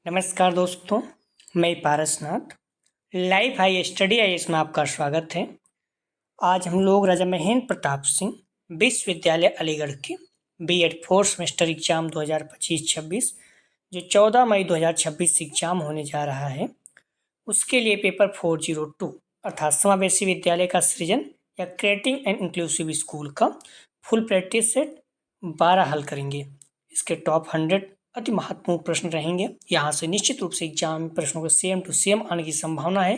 नमस्कार दोस्तों, मैं Parasnath. Life high study IAS में आपका स्वागत है। आज हम लोग राजा महेंद्र प्रताप सिंह विश्वविद्यालय अलीगढ़ के बीएड फोर्थ सेमेस्टर एग्जाम 2025-26 जो 14 मई 2026 से एग्जाम होने जा रहा है, उसके लिए पेपर 402 अर्थात समावेशी विद्यालय का सृजन या क्रिएटिंग एंड इंक्लूसिव स्कूल का फुल प्रैक्टिस सेट 12 हल करेंगे। इसके टॉप 100 अति महत्वपूर्ण प्रश्न रहेंगे। यहाँ से निश्चित रूप से एग्जाम में प्रश्नों को सेम टू सेम आने की संभावना है,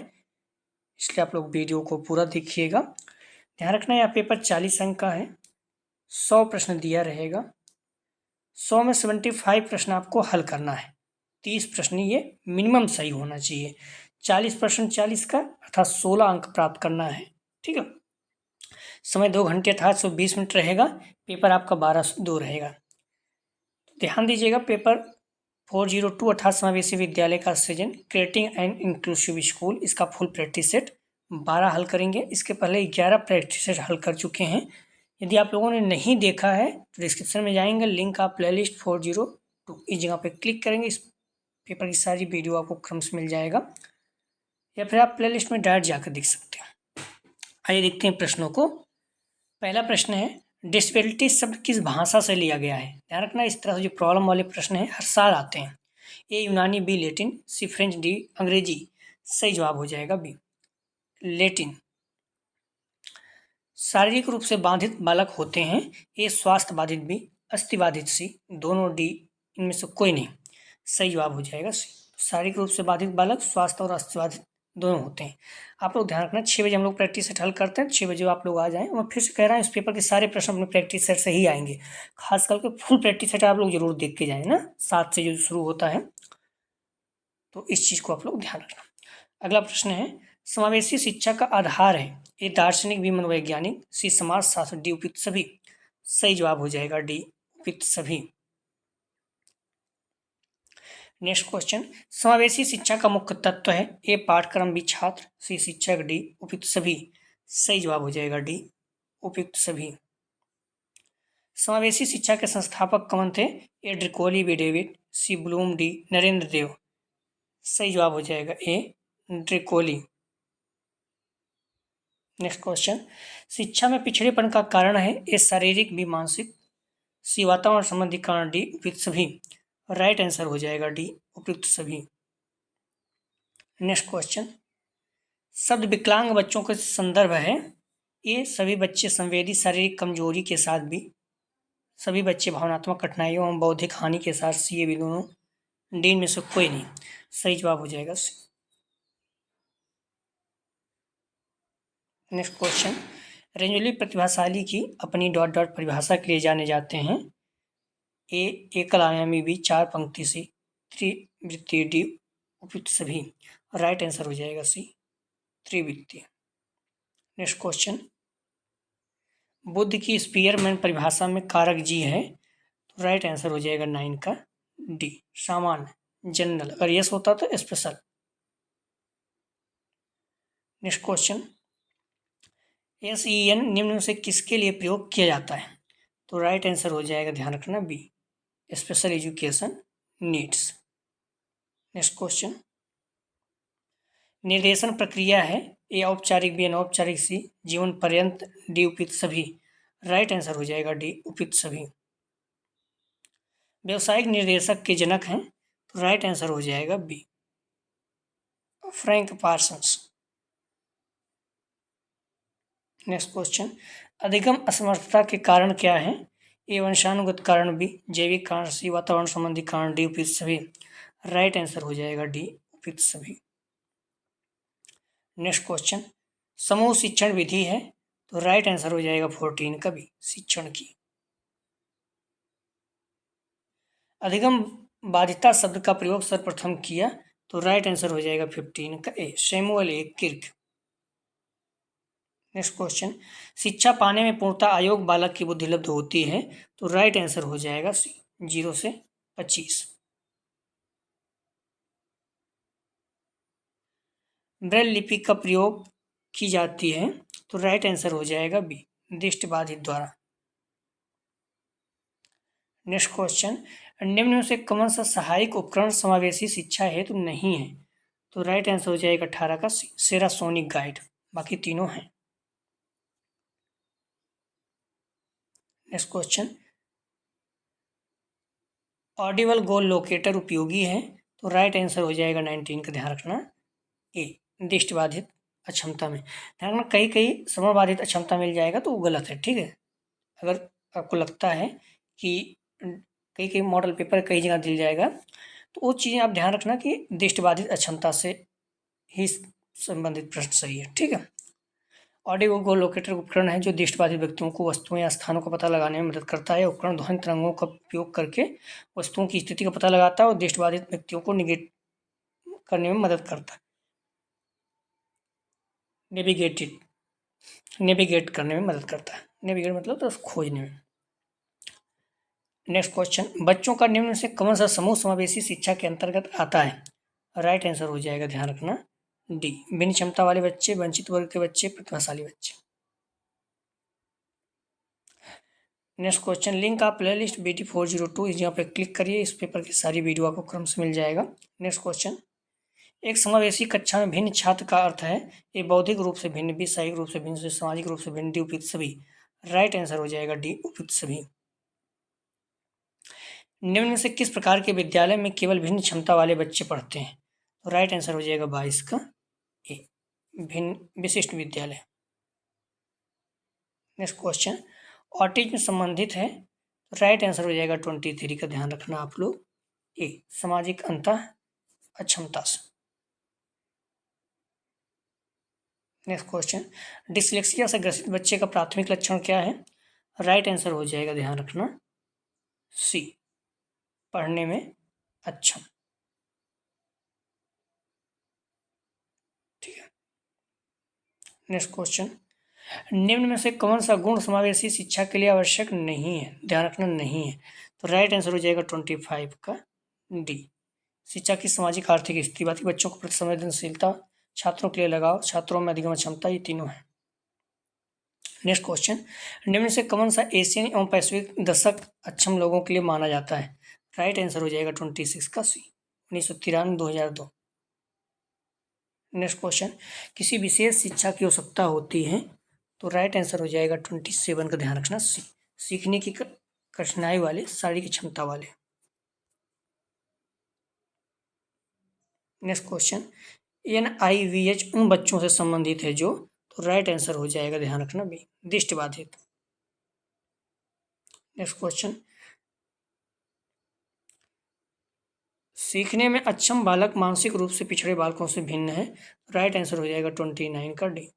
इसलिए आप लोग वीडियो को पूरा देखिएगा। ध्यान रखना, यह पेपर 40 अंक का है। 100 प्रश्न दिया रहेगा। 100 में 75 प्रश्न आपको हल करना है। 30 प्रश्न ये मिनिमम सही होना चाहिए। 40 प्रश्न 40 का अर्थात 16 अंक प्राप्त करना है। ठीक है। समय 2 घंटे अर्थात 120 मिनट रहेगा। पेपर आपका 12 से 2 रहेगा। ध्यान दीजिएगा, पेपर 402 अर्थात समावेशी विद्यालय का सृजन क्रिएटिंग एंड इंक्लूसिव स्कूल, इसका फुल प्रैक्टिस सेट 12 हल करेंगे। इसके पहले 11 प्रैक्टिस सेट हल कर चुके हैं। यदि आप लोगों ने नहीं देखा है तो डिस्क्रिप्शन में जाएंगे, लिंक आप प्लेलिस्ट 402 इस जगह पे क्लिक करेंगे, इस पेपर की सारी वीडियो आपको क्रम से मिल जाएगा, या फिर आप प्लेलिस्ट में डायरेक्ट जाकर देख सकते हैं। आइए देखते हैं प्रश्नों को। पहला प्रश्न है, डिसेबिलिटी शब्द किस भाषा से लिया गया है? ध्यान रखना, इस तरह से जो प्रॉब्लम वाले प्रश्न हैं हर साल आते हैं। ए यूनानी, बी लैटिन, सी फ्रेंच, डी अंग्रेजी। सही जवाब हो जाएगा बी लैटिन। शारीरिक रूप से बाधित बालक होते हैं। ए स्वास्थ्य बाधित, बी अस्थि बाधित, सी दोनों, डी इनमें से कोई नहीं। सही जवाब हो जाएगा सी। शारीरिक रूप से बाधित बालक स्वास्थ्य और अस्थि बाधित दोनों होते हैं। आप लोग ध्यान रखना, 6 बजे हम लोग प्रैक्टिस सेट हल करते हैं। 6 बजे आप लोग आ जाएं। मैं फिर से कह रहा हूँ, इस पेपर के सारे प्रश्न अपने प्रैक्टिस सेट से ही आएंगे। खास करके फुल प्रैक्टिस सेट आप लोग जरूर देख के जाएं ना, 7 से जो शुरू होता है, तो इस चीज़ को आप लोग ध्यान रखना। अगला प्रश्न है, समावेशी शिक्षा का आधार है? ए दार्शनिक, बी मनोवैज्ञानिक, सी समाज शास्त्र, डी उपयुक्त सभी। सही जवाब हो जाएगा डी उपयुक्त सभी। नेक्स्ट क्वेश्चन, समावेशी शिक्षा का मुख्य तत्व है? ए पाठ्यक्रम, बी छात्र, सी शिक्षक, डी उपयुक्त सभी। सही जवाब हो जाएगा डी उपयुक्त सभी। समावेशी शिक्षा के संस्थापक कौन थे? ए ड्रिकोली, बी डेविड, सी ब्लूम, डी नरेंद्र देव। सही जवाब हो जाएगा ए ड्रिकोली। नेक्स्ट क्वेश्चन, शिक्षा में पिछड़ेपन का कारण है? ए शारीरिक, बी मानसिक, सी वातावरण संबंधी कारण, डी उपयुक्त सभी। राइट आंसर हो जाएगा डी उपयुक्त सभी। नेक्स्ट क्वेश्चन, शब्द विकलांग बच्चों का संदर्भ है? ए सभी बच्चे संवेदी शारीरिक कमजोरी के साथ, बी सभी बच्चे भावनात्मक कठिनाइयों एवं बौद्धिक हानि के साथ, सी ये भी दोनों, डी इनमें से कोई नहीं। सही जवाब हो जाएगा सी। नेक्स्ट क्वेश्चन, रेंजुली प्रतिभाशाली की अपनी डॉट डॉट परिभाषा के लिए जाने जाते हैं? ए एकल आयामी, बी 4 पंक्ति, सी त्रिवृत्तीय, डी उपयुक्त सभी। राइट आंसर हो जाएगा सी त्रिवृत्तीय। नेक्स्ट क्वेश्चन, बुद्ध की स्पीयरमैन परिभाषा में कारक जी है? तो राइट आंसर हो जाएगा 9 का डी सामान्य, जनरल। अगर यस होता तो स्पेशल। नेक्स्ट क्वेश्चन, SEN निम्न में से किसके लिए प्रयोग किया जाता है? तो राइट आंसर हो जाएगा, ध्यान रखना, B special education needs. Next question, निर्देशन प्रक्रिया है? ए औपचारिक, बी अनौपचारिक, सी जीवन पर्यंत, डी उपयुक्त सभी। राइट आंसर हो जाएगा डी उपयुक्त सभी। व्यवसायिक निर्देशक के जनक हैं? तो राइट आंसर हो जाएगा be frank Parsons. Next question, अधिगम असमर्थता के कारण क्या है? ए वंशानुगत कारण, बी जैविक कारण, सी वातावरण संबंधी कारण, डी उपयुक्त सभी। राइट आंसर हो जाएगा डी उपयुक्त सभी। नेक्स्ट क्वेश्चन, समूह शिक्षण विधि है? तो राइट आंसर हो जाएगा 14 का बी शिक्षण की। अधिगम बाधिता शब्द का प्रयोग सर्वप्रथम किया? तो राइट आंसर हो जाएगा 15 का ए Samuel A Kirk. Next question, शिक्षा पाने में पूर्णता अयोग्य बालक की बुद्धि लब्ध होती है? तो राइट आंसर हो जाएगा सी 0 से 25। ब्रेल लिपि का प्रयोग की जाती है? तो राइट आंसर हो जाएगा बी दृष्टिबाधित द्वारा। नेक्स्ट क्वेश्चन, निम्न में से कौन सा सहायक उपकरण समावेशी शिक्षा हेतु नहीं है? तो राइट आंसर हो जाएगा 18 का सेरासोनिक गाइड। बाकी तीनों हैं। नेक्स्ट क्वेश्चन, ऑडिबल गोल लोकेटर उपयोगी है? तो राइट आंसर हो जाएगा 19 का, ध्यान रखना ए, दृष्टिबाधित अक्षमता में। ध्यान रखना कई कई समबाधित अक्षमता मिल जाएगा तो वो गलत है, ठीक है। अगर आपको लगता है कि कई कई मॉडल पेपर कई जगह दिल जाएगा तो वो चीज़ें आप ध्यान रखना कि दृष्टिबाधित अक्षमता से ही संबंधित प्रश्न सही है, ठीक है। ऑडियो गोल लोकेटर उपकरण है जो दृष्टिबाधित व्यक्तियों को वस्तुओं या स्थानों का पता लगाने में मदद करता है। उपकरण ध्वनि तरंगों का उपयोग करके वस्तुओं की स्थिति का पता लगाता है और दृष्टिबाधित व्यक्तियों को निगेट करने में मदद करता है, नेविगेट करने में मदद करता है। नेविगेट मतलब तो खोजने में। नेक्स्ट क्वेश्चन, बच्चों का निम्न से कौन सा समूह समावेशी शिक्षा के अंतर्गत आता है? राइट आंसर हो जाएगा, ध्यान रखना डी, भिन्न क्षमता वाले बच्चे, वंचित वर्ग के बच्चे, प्रतिभाशाली बच्चे। नेक्स्ट क्वेश्चन, लिंक आप प्ले लिस्ट BT402 इस जगह पे क्लिक करिए, इस पेपर की सारी वीडियो आपको क्रम से मिल जाएगा। नेक्स्ट क्वेश्चन, एक समावेशी कक्षा में भिन्न छात्र का अर्थ है ये बौद्धिक रूप से भिन्न, विषयिक रूप से भिन्न, सामाजिक रूप से भिन्न, डी उपयुक्त सभी। राइट आंसर हो जाएगा डी, उपयुक्त सभी। निम्न में से किस प्रकार के विद्यालय में केवल भिन्न क्षमता वाले बच्चे पढ़ते हैं? तो राइट आंसर हो जाएगा 22 का ए, भिन्न विशिष्ट विद्यालय। नेक्स्ट क्वेश्चन, ऑटिज्म संबंधित है? राइट आंसर हो जाएगा 23 का, ध्यान रखना आप लोग ए, सामाजिक अंतः अक्षमता से। नेक्स्ट क्वेश्चन, डिसलेक्सिया से ग्रसित बच्चे का प्राथमिक लक्षण क्या है? राइट आंसर हो जाएगा, ध्यान रखना सी, पढ़ने में अक्षम, ठीक है। नेक्स्ट क्वेश्चन, निम्न में से कौन सा गुण समावेशी शिक्षा के लिए आवश्यक नहीं है? ध्यान रखना नहीं है। तो राइट आंसर हो जाएगा 25 का डी, शिक्षा की सामाजिक आर्थिक स्थिति, बाकी बच्चों को प्रति संवेदनशीलता, छात्रों के लिए लगाव, छात्रों में अधिगम क्षमता, ये तीनों है। नेक्स्ट क्वेश्चन, निम्न से कौन सा एशियन एवं पैसिफिक दशक अक्षम लोगों के लिए माना जाता है? राइट आंसर हो जाएगा 26 का सी, 1993-2002। नेक्स्ट क्वेश्चन, किसी विशेष शिक्षा की आवश्यकता होती है? तो राइट आंसर हो जाएगा 27 का, ध्यान रखना सी, सीखने की कठिनाई वाले, शारीरिक क्षमता वाले। नेक्स्ट क्वेश्चन, NIVH उन बच्चों से संबंधित है जो? तो राइट आंसर हो जाएगा, ध्यान रखना बी, दृष्टिबाधित। नेक्स्ट क्वेश्चन, सीखने में अक्षम बालक मानसिक रूप से पिछड़े बालकों से भिन्न है। राइट आंसर हो जाएगा 29 का डी,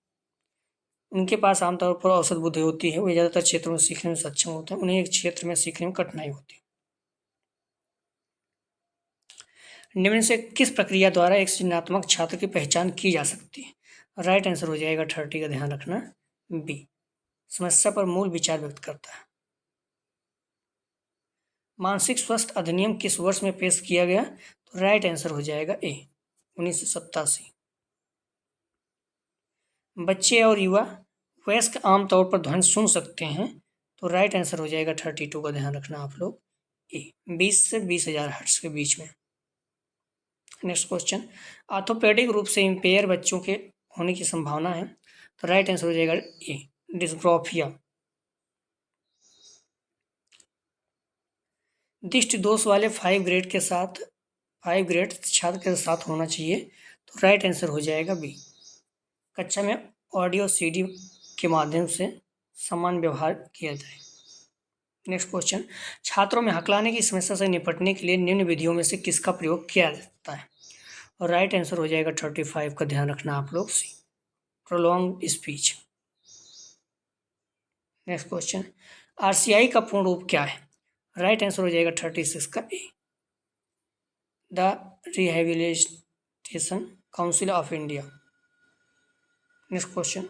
उनके पास आमतौर पर औसत बुद्धि होती है, वे ज़्यादातर क्षेत्रों में सीखने में सक्षम होते हैं, उन्हें एक क्षेत्र में सीखने में कठिनाई होती है। निम्न से किस प्रक्रिया द्वारा एक सृजनात्मक छात्र की पहचान की जा सकती है? राइट आंसर हो जाएगा 30 का, ध्यान रखना बी, समस्या पर मूल विचार व्यक्त करता है। मानसिक स्वास्थ्य अधिनियम किस वर्ष में पेश किया गया? तो राइट आंसर हो जाएगा ए, 1987। बच्चे और युवा वयस्क आमतौर पर ध्वनि सुन सकते हैं। तो राइट आंसर हो जाएगा 32 का, ध्यान रखना आप लोग ए, 20 से 20,000 हर्ट्ज के बीच में। नेक्स्ट क्वेश्चन, ऑर्थोपेडिक रूप से इम्पेयर बच्चों के होने की संभावना है। तो राइट आंसर हो जाएगा ए, डिस्ग्राफिया। दृष्टि दोष वाले 5 ग्रेड छात्र के साथ होना चाहिए। तो राइट आंसर हो जाएगा बी, कक्षा में ऑडियो CD के माध्यम से समान व्यवहार किया जाए। नेक्स्ट क्वेश्चन, छात्रों में हकलाने की समस्या से निपटने के लिए निम्न विधियों में से किसका प्रयोग किया जाता है? और राइट आंसर हो जाएगा 35 का, ध्यान रखना आप लोग C, prolong speech. Next question, RCI का पूर्ण रूप क्या है? राइट आंसर हो जाएगा 36 का A, the rehabilitation council of India. Next question,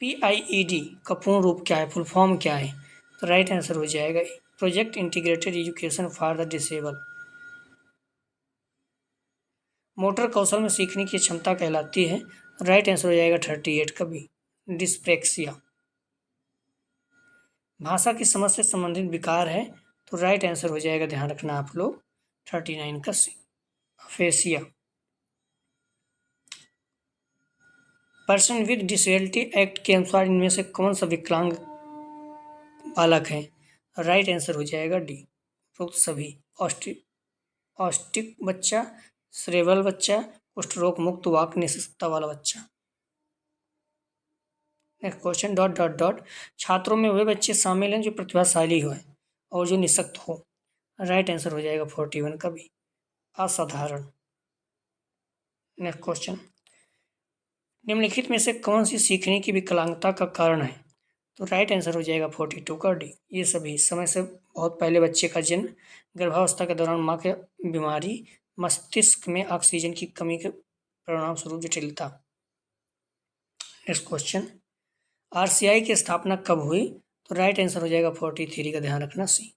PIED का पूर्ण रूप क्या है, फुल फॉर्म क्या है? तो राइट आंसर हो जाएगा project integrated education for the disable. Motor कौशल में सीखने की क्षमता कहलाती है। राइट आंसर हो जाएगा 38 का बी, डिस्प्रेक्सिया। भाषा की समझ से संबंधित विकार है। तो तो राइट आंसर हो जाएगा, ध्यान रखना आप लोग, 39 का सी, AfrAsia. Person with disability act के अनुसार इनमें से कौन सा विकलांग बालक है? राइट आंसर हो जाएगा डी, उपरोक्त सभी। ऑस्टिक बच्चा, सेरेब्रल बच्चा, कुष्ठ रोग मुक्त वाक निषेधता वाला बच्चा। Next question, dot dot dot, छात्रों में वे बच्चे शामिल हैं जो प्रतिभाशाली हो और जो निःशक्त हो। राइट आंसर हो जाएगा 41 का बी, असाधारण। नेक्स्ट क्वेश्चन, निम्नलिखित में से कौन सी सीखने की विकलांगता का कारण है? तो राइट आंसर हो जाएगा 42 का डी, ये सभी। समय से बहुत पहले बच्चे का जन्म, गर्भावस्था के दौरान माँ के बीमारी, मस्तिष्क में ऑक्सीजन की कमी के परिणाम स्वरूप जटिलता। नेक्स्ट क्वेश्चन, आरसीआई की स्थापना कब हुई? तो राइट आंसर हो जाएगा 43 का, ध्यान रखना सी,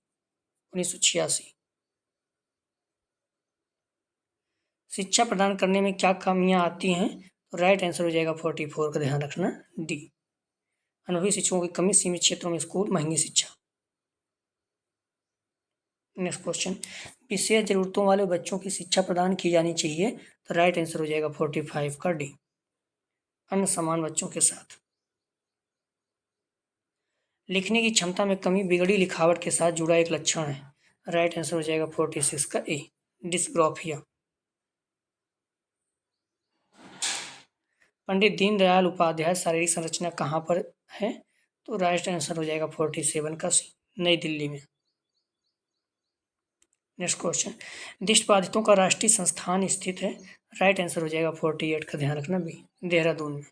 1986। शिक्षा प्रदान करने में क्या खामियां आती हैं? तो राइट आंसर हो जाएगा 44 का, ध्यान रखना डी, अनुभवी शिक्षकों की कमी, सीमित क्षेत्रों में स्कूल, महंगी शिक्षा। नेक्स्ट क्वेश्चन, विशेष जरूरतों वाले बच्चों की शिक्षा प्रदान की जानी चाहिए। तो राइट आंसर हो जाएगा 45 का डी, अन्य समान बच्चों के साथ। लिखने की क्षमता में कमी बिगड़ी लिखावट के साथ जुड़ा एक लक्षण है। राइट आंसर हो जाएगा 46 का ए, डिस्ग्राफिया। पंडित दीनदयाल उपाध्याय शारीरिक संरचना कहाँ पर है? तो राइट आंसर हो जाएगा 47 का सी, नई दिल्ली में। नेक्स्ट क्वेश्चन, दृष्टिबाधितों का राष्ट्रीय संस्थान स्थित है। राइट आंसर हो जाएगा 48 का, ध्यान रखना बी, देहरादून में।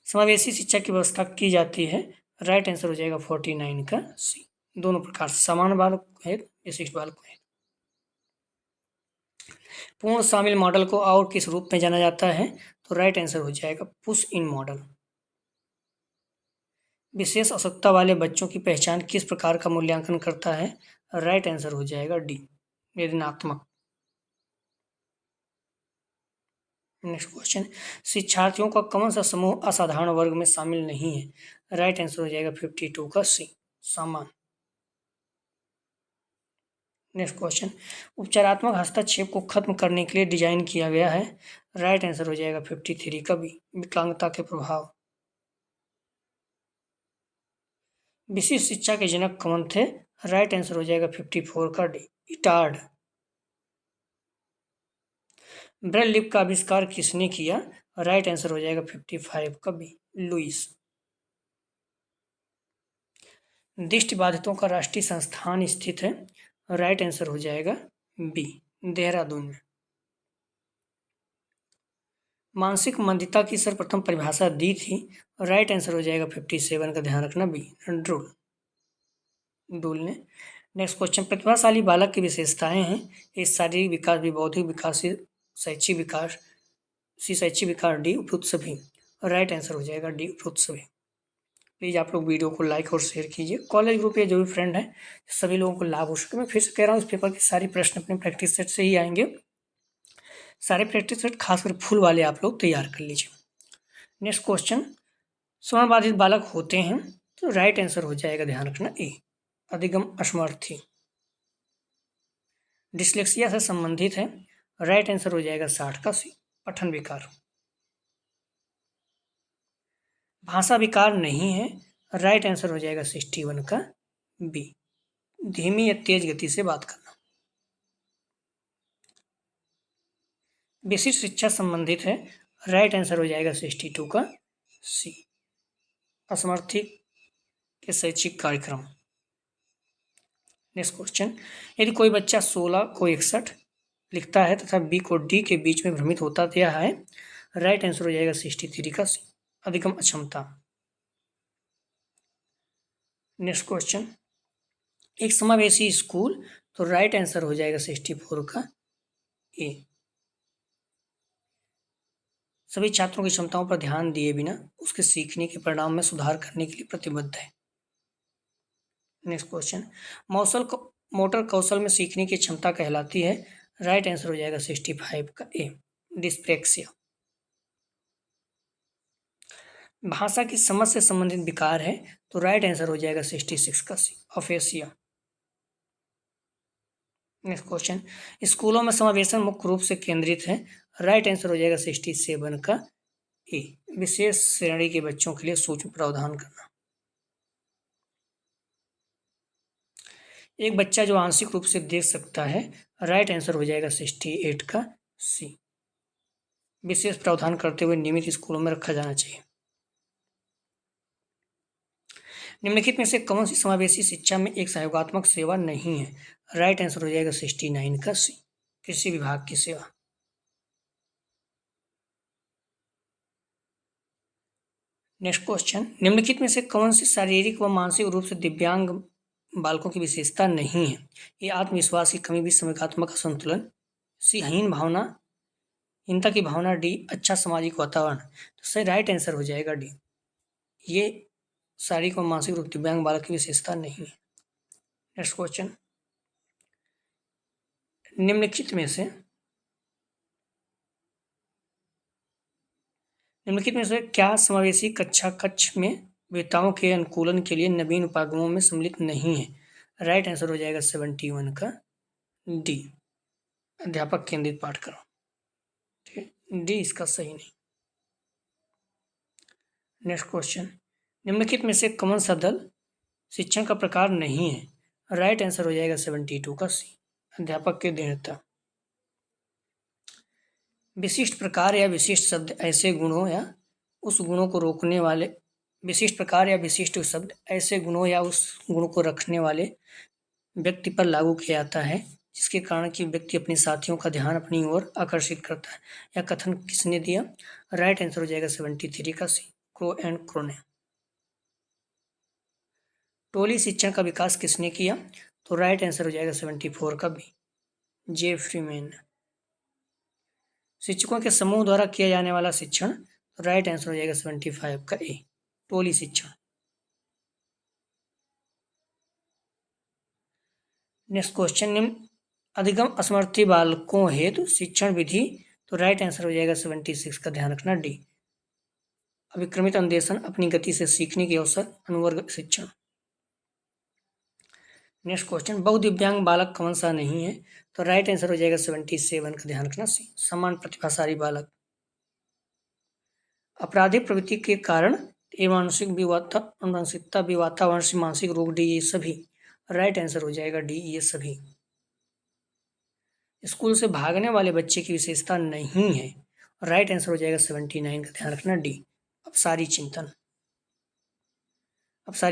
समावेशी शिक्षा की व्यवस्था की जाती है। राइट आंसर हो जाएगा 49 का सी, दोनों प्रकार से, समान बालक है, विशिष्ट बालक है। पूर्ण शामिल मॉडल को और किस रूप में जाना जाता है? तो राइट आंसर हो जाएगा पुश इन मॉडल। विशेष आवश्यकता वाले बच्चों की पहचान किस प्रकार का मूल्यांकन करता है? राइट आंसर हो जाएगा डी, ऋणात्मक। नेक्स्ट क्वेश्चन, शिक्षार्थियों का कौन सा समूह असाधारण वर्ग में शामिल नहीं है? राइट आंसर हो जाएगा 52 का सी, सामान्य। नेक्स्ट क्वेश्चन, उपचारात्मक हस्तक्षेप को खत्म करने के लिए डिजाइन किया गया है। राइट आंसर हो जाएगा 53 का बी, विकलांगता के प्रभाव। विशिष्ट शिक्षा के जनक कौन थे? राइट आंसर हो जाएगा 54 का डी, इटार्ड। ब्रेल लिप का आविष्कार किसने किया? राइट आंसर हो जाएगा 55 का बी, लुइस। दृष्टिबाधितों का राष्ट्रीय संस्थान स्थित है। राइट आंसर हो जाएगा बी, देहरादून में। मानसिक मंदिता की सर्वप्रथम परिभाषा दी थी। राइट आंसर हो जाएगा 57 का, ध्यान रखना बी, डूल ने। नेक्स्ट क्वेश्चन, प्रतिभाशाली बालक की विशेषताएं हैं। ये शारीरिक विकास भी, बौद्धिक विकास, शैक्षिक विकास, शैक्षिक विकास डी, उपयुक्त सभी। राइट आंसर हो जाएगा डी, उपयुक्त सभी। प्लीज़ आप लोग वीडियो को लाइक और शेयर कीजिए। कॉलेज ग्रुप या जो भी फ्रेंड हैं, सभी लोगों को लाभ हो सके। मैं फिर से कह रहा हूँ, इस पेपर के सारे प्रश्न अपने प्रैक्टिस सेट से ही आएंगे। सारे प्रैक्टिस सेट खासकर फुल वाले आप लोग तैयार कर लीजिए। नेक्स्ट क्वेश्चन, स्वरबाधित बालक होते हैं। तो राइट आंसर हो जाएगा, ध्यान रखना ए, अधिगम असमर्थी। डिस्लेक्सिया से संबंधित है। राइट आंसर हो जाएगा 60 का सी, पठन विकार। भाषा विकार नहीं है। राइट आंसर हो जाएगा 61 का बी, धीमी या तेज गति से बात करना। विशिष्ट शिक्षा संबंधित है। राइट आंसर हो जाएगा 62 का सी, असमर्थी के शैक्षिक कार्यक्रम। नेक्स्ट क्वेश्चन, यदि कोई बच्चा 16 को 61 लिखता है तथा बी को डी के बीच में भ्रमित होता दिया है। राइट आंसर हो जाएगा 63 का सी, अधिगम अक्षमता। नेक्स्ट क्वेश्चन, एक समावेशी स्कूल। तो राइट आंसर हो जाएगा 64 का ए, सभी छात्रों की क्षमताओं पर ध्यान दिए बिना उसके सीखने के परिणाम में सुधार करने के लिए प्रतिबद्ध है। नेक्स्ट क्वेश्चन, मोटर कौशल में सीखने की क्षमता कहलाती है। राइट आंसर हो जाएगा 65 का ए, डिस्प्लेक्सिया। भाषा की समझ से संबंधित विकार है, तो राइट आंसर हो जाएगा 66 का सी, अफेसिया। नेक्स्ट क्वेश्चन, स्कूलों में समावेशन मुख्य रूप से केंद्रित है, राइट आंसर हो जाएगा 67 का ए, विशेष श्रेणी के बच्चों के लिए सूक्ष्म प्रावधान करना। एक बच्चा जो आंशिक रूप से देख सकता है, राइट आंसर हो जाएगा 68 का सी, विशेष प्रावधान करते हुए नियमित स्कूलों में रखा जाना चाहिए। निम्नलिखित में से कौन सी समावेशी शिक्षा में एक सहयोगात्मक सेवा नहीं है, राइट आंसर हो जाएगा 69 का सी, कृषि विभाग की सेवा। नेक्स्ट क्वेश्चन, निम्नलिखित में से कौन सी शारीरिक व मानसिक रूप से दिव्यांग बालकों की विशेषता नहीं है, ये आत्मविश्वास की कमी भी संवेगात्मक असंतुलन, सी हीनता की भावना, डी अच्छा सामाजिक वातावरण। तो सही राइट आंसर हो जाएगा डी, ये शारीरिक व मानसिक रूप दिव्यांग बालक की विशेषता नहीं है। नेक्स्ट क्वेश्चन, निम्नलिखित में से क्या समावेशी कक्षा कक्ष में विविधताओं के अनुकूलन के लिए नवीन उपागमों में सम्मिलित नहीं है, राइट आंसर हो जाएगा 71 का डी, अध्यापक केंद्रित पाठ्यक्रम। ठीक है, डी इसका सही नहीं। नेक्स्ट क्वेश्चन, निम्नलिखित में से कौन सा दल शिक्षण का प्रकार नहीं है, राइट आंसर हो जाएगा 72 का सी, अध्यापक के दृढ़ता। विशिष्ट प्रकार या विशिष्ट शब्द ऐसे गुणों या उस गुणों को रोकने वाले, विशिष्ट प्रकार या विशिष्ट शब्द ऐसे गुणों या उस गुण को रखने वाले व्यक्ति पर लागू किया जाता है जिसके कारण कि व्यक्ति अपने साथियों का ध्यान अपनी ओर आकर्षित करता है। यह कथन किसने दिया, राइट आंसर हो जाएगा 73 का सी, क्रो एंड क्रो ने। टोली शिक्षण का विकास किसने किया, तो राइट आंसर हो जाएगा 74 का बी, जेफ्री मैन। शिक्षकों के समूह द्वारा किया जाने वाला शिक्षण, तो राइट आंसर हो जाएगा 75 का ए, टोली शिक्षण। नेक्स्ट क्वेश्चन, निम्न अधिगम असमर्थी बालकों हेतु शिक्षण विधि, तो राइट आंसर हो जाएगा 76 का, ध्यान रखना डी, अभिक्रमित अन्वेषण, अपनी गति से सीखने के अवसर, अनुवर्ग शिक्षण। नेक्स्ट क्वेश्चन, बहुदिव्यांग बालक कौन सा नहीं है, तो राइट आंसर हो जाएगा 77 का, ध्यान रखना सी, समान प्रतिभाशाली बालक। आपराधिक प्रवृत्ति के कारण मानसिकता भी वातावरण से मानसिक रोग, डी ये सभी, राइट आंसर हो जाएगा डी ये सभी। स्कूल से भागने वाले बच्चे की विशेषता नहीं है, राइट आंसर हो जाएगा 79 का, ध्यान रखना डी, अपसारी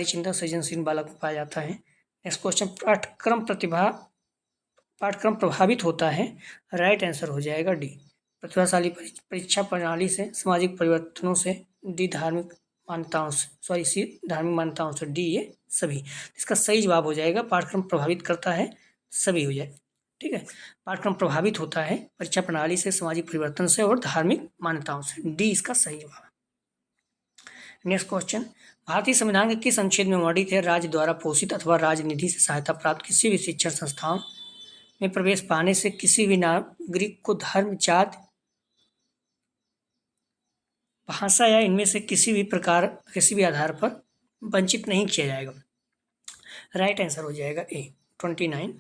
चिंतन सृजनशील बालक में पाया जाता है। नेक्स्ट क्वेश्चन, पाठ्यक्रम प्रभावित होता है, राइट आंसर हो जाएगा डी, प्रतिभाशाली परीक्षा प्रणाली से, सामाजिक परिवर्तनों से, डी धार्मिक मान्यताओं से, सी धार्मिक मान्यताओं से, डी ये सभी। इसका सही जवाब हो जाएगा पाठ्यक्रम प्रभावित करता है, सभी हो जाए। ठीक है, पाठ्यक्रम प्रभावित होता है परीक्षा प्रणाली से, सामाजिक परिवर्तन से और धार्मिक मान्यताओं से, डी इसका सही जवाब। नेक्स्ट क्वेश्चन, भारतीय संविधान के किस अनुच्छेद में वर्णित है, राज्य द्वारा पोषित अथवा राजनिधि से सहायता प्राप्त किसी भी शिक्षण संस्थाओं में प्रवेश पाने से किसी भी नागरिक को धर्म, जाति, भाषा या इनमें से किसी भी आधार पर वंचित नहीं किया जाएगा, राइट आंसर हो जाएगा ए, 29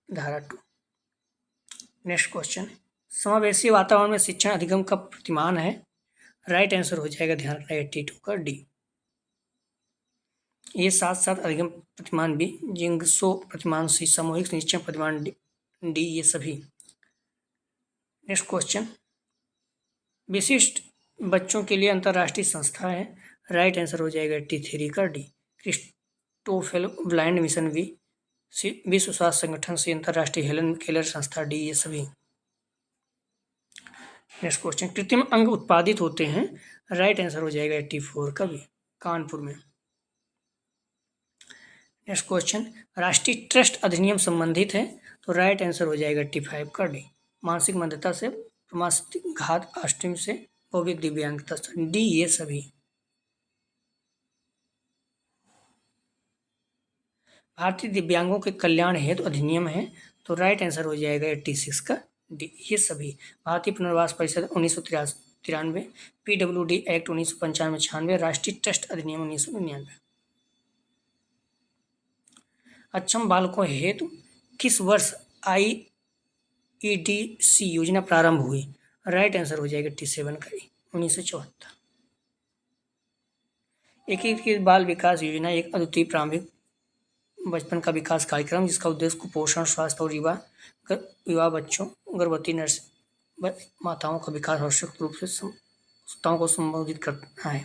धारा 2। नेक्स्ट क्वेश्चन, समावेशी वातावरण में शिक्षण अधिगम का प्रतिमान है, राइट आंसर हो जाएगा, ध्यान रखना 82 का डी, ये साथ साथ अधिगम प्रतिमान भी, जिंगसो प्रतिमान सी, सामूहिक निश्चय प्रतिमान डी ये सभी। नेक्स्ट क्वेश्चन, विशिष्ट बच्चों के लिए अंतर्राष्ट्रीय संस्था है, राइट आंसर हो जाएगा 83 का डी, क्रिस्टोफेल ब्लाइंड मिशन भी, विश्व स्वास्थ्य संगठन से, अंतर्राष्ट्रीय हेलन केलर संस्था, डी ये सभी। नेक्स्ट क्वेश्चन, कृत्रिम अंग उत्पादित होते हैं, राइट आंसर हो जाएगा 84 का भी, कानपुर में। नेक्स्ट क्वेश्चन, राष्ट्रीय ट्रस्ट अधिनियम संबंधित है, तो राइट आंसर हो जाएगा 85 का डी, मानसिक मंदता से, प्रमास्तिक घात, अष्टमी से, भौतिक दिव्यांगता से, डी ये सभी। भारतीय दिव्यांगों के कल्याण हेतु अधिनियम है, तो राइट आंसर हो जाएगा 86 का डी, ये सभी। भारतीय पुनर्वास परिषद 1983 1993, PWD एक्ट 1995-96, राष्ट्रीय ट्रस्ट अधिनियम 1999। अक्षम बालकों हेतु किस वर्ष IEDC योजना प्रारंभ हुई? राइट आंसर हो जाएगा 87 का 1974। एकीकृत बाल विकास योजना एक अद्वितीय प्रारंभिक बचपन का विकास कार्यक्रम जिसका उद्देश्य कुपोषण, स्वास्थ्य और युवा बच्चों, गर्भवती माताओं का विकास आवश्यक रूप से समस्याओं को संबोधित करना है।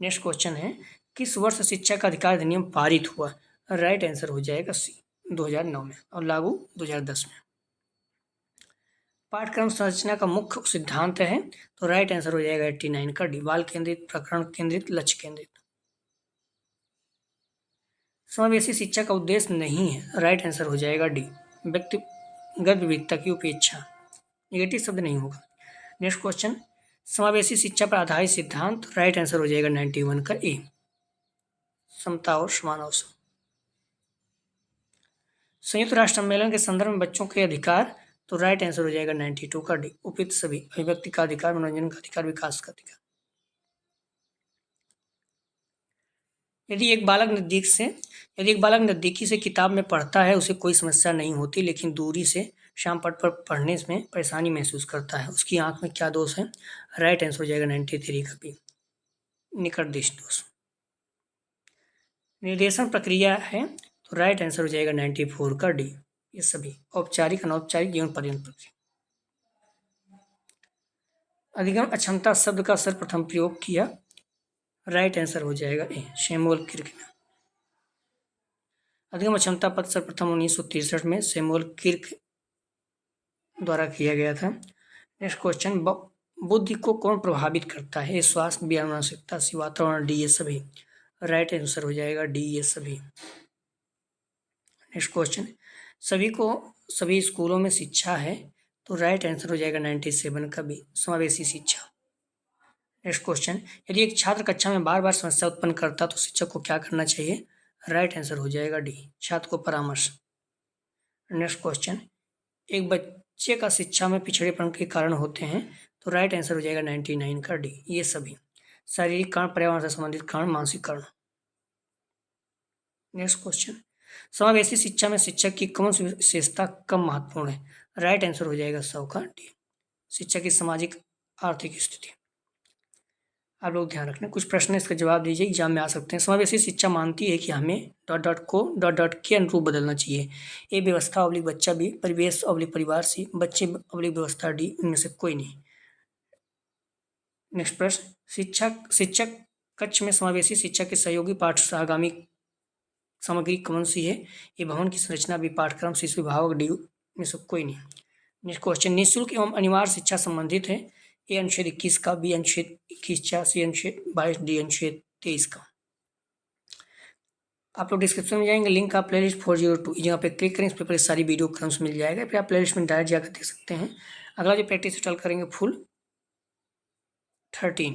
नेक्स्ट क्वेश्चन है, किस वर्ष शिक्षा का अधिकार अधिनियम पारित हुआ? राइट आंसर हो जाएगा सी 2009 में और लागू 2010 में। पाठ्यक्रम संरचना का मुख्य सिद्धांत है, तो राइट आंसर हो जाएगा 89 का डी, बाल केंद्रित, प्रकरण केंद्रित, लक्ष्य केंद्रित। समावेशी शिक्षा का उद्देश्य नहीं है, राइट आंसर हो जाएगा डी, व्यक्तिगत विविधता की उपेक्षा, नेगेटिव शब्द नहीं होगा। नेक्स्ट क्वेश्चन, समावेशी शिक्षा पर आधारित सिद्धांत, राइट आंसर हो जाएगा 91 का ए, समता और समान अवसर। संयुक्त राष्ट्र सम्मेलन के संदर्भ में बच्चों के अधिकार, तो राइट आंसर हो जाएगा 92 का डी, उपयुक्त सभी, अभिव्यक्ति का अधिकार, मनोरंजन का अधिकार, विकास का अधिकार। यदि एक बालक नज़दीकी से किताब में पढ़ता है उसे कोई समस्या नहीं होती, लेकिन दूरी से श्याम पट पर पढ़ने में परेशानी महसूस करता है, उसकी आंख में क्या दोष है? राइट आंसर हो जाएगा 93 का बी, निकट दृष्टि दोष। निर्देशन प्रक्रिया है, तो राइट आंसर हो जाएगा 94 का डी, ये सभी औपचारिक अनौपचारिक जीवन पर्यंत प्रक्रिया। अधिगम अक्षमता शब्द का सर्वप्रथम प्रयोग किया, राइट आंसर हो जाएगा ए, सैमुअल किर्क ने। अधिगम अक्षमता पद सर्वप्रथम 1963 में सैमुअल किर्क द्वारा किया गया था। नेक्स्ट क्वेश्चन, बुद्धि को कौन प्रभावित करता है? स्वास्थ्य, व्यायाम, मानसिकता, वातावरण, डी, ये सभी। राइट आंसर हो जाएगा डी, ये सभी। नेक्स्ट क्वेश्चन, सभी स्कूलों में शिक्षा है, तो राइट आंसर हो जाएगा 97 का बी, समावेशी शिक्षा। नेक्स्ट क्वेश्चन, यदि एक छात्र कक्षा में बार बार समस्या उत्पन्न करता तो शिक्षक को क्या करना चाहिए? राइट आंसर हो जाएगा डी, छात्र को परामर्श। नेक्स्ट क्वेश्चन, एक बच्चे का शिक्षा में पिछड़ेपन के कारण होते हैं, तो राइट आंसर हो जाएगा 99 का डी, ये सभी। शारीरिक कारण, पर्यावरण से संबंधित कारण, मानसिक कारण। नेक्स्ट क्वेश्चन, समावेशी शिक्षा में शिक्षक की कौन सी विशेषता कम महत्वपूर्ण है? राइट आंसर हो जाएगा 100 का डी, शिक्षक की सामाजिक आर्थिक स्थिति। आप लोग ध्यान रखना, कुछ प्रश्न इसका जवाब दीजिए, एग्जाम में आ सकते हैं। समावेशी शिक्षा मानती है कि हमें ... को ... के अनुरूप बदलना चाहिए। ए व्यवस्था ऑब्लिक बच्चा, बी परिवेश ऑब्लिक परिवार, सी बच्चे ऑब्लिक व्यवस्था, डी इनमें से कोई नहीं। नेक्स्ट प्रश्न, शिक्षक कक्ष में समावेशी शिक्षा के सहयोगी पाठ सहगामी सामग्री कौन सी है? ये भवन की संरचना, बी पाठ्यक्रम, शिशु विभाग, डी में से कोई नहीं। नेक्स्ट क्वेश्चन, निःशुल्क एवं अनिवार्य शिक्षा संबंधित है। ए अनुच्छेद 21 का, बी अनुच्छेद 21 सी अनुच्छेद 22, डी अनुच्छेद 23 का। आप लोग डिस्क्रिप्शन में जाएंगे, लिंक आप प्लेलिस्ट 402 जहाँ पे क्लिक करें, इस पर सारी वीडियो क्रम्स मिल जाएगा, फिर आप प्लेलिस्ट में डायरेक्ट जाकर देख सकते हैं। अगला जो प्रैक्टिस स्टार्ट करेंगे फुल 13,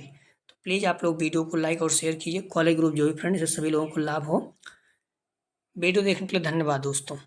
तो प्लीज़ आप लोग वीडियो को लाइक और शेयर कीजिए, कॉलेज ग्रुप जो भी फ्रेंड, इससे सभी लोगों को लाभ हो। वीडियो देखने के लिए धन्यवाद दोस्तों।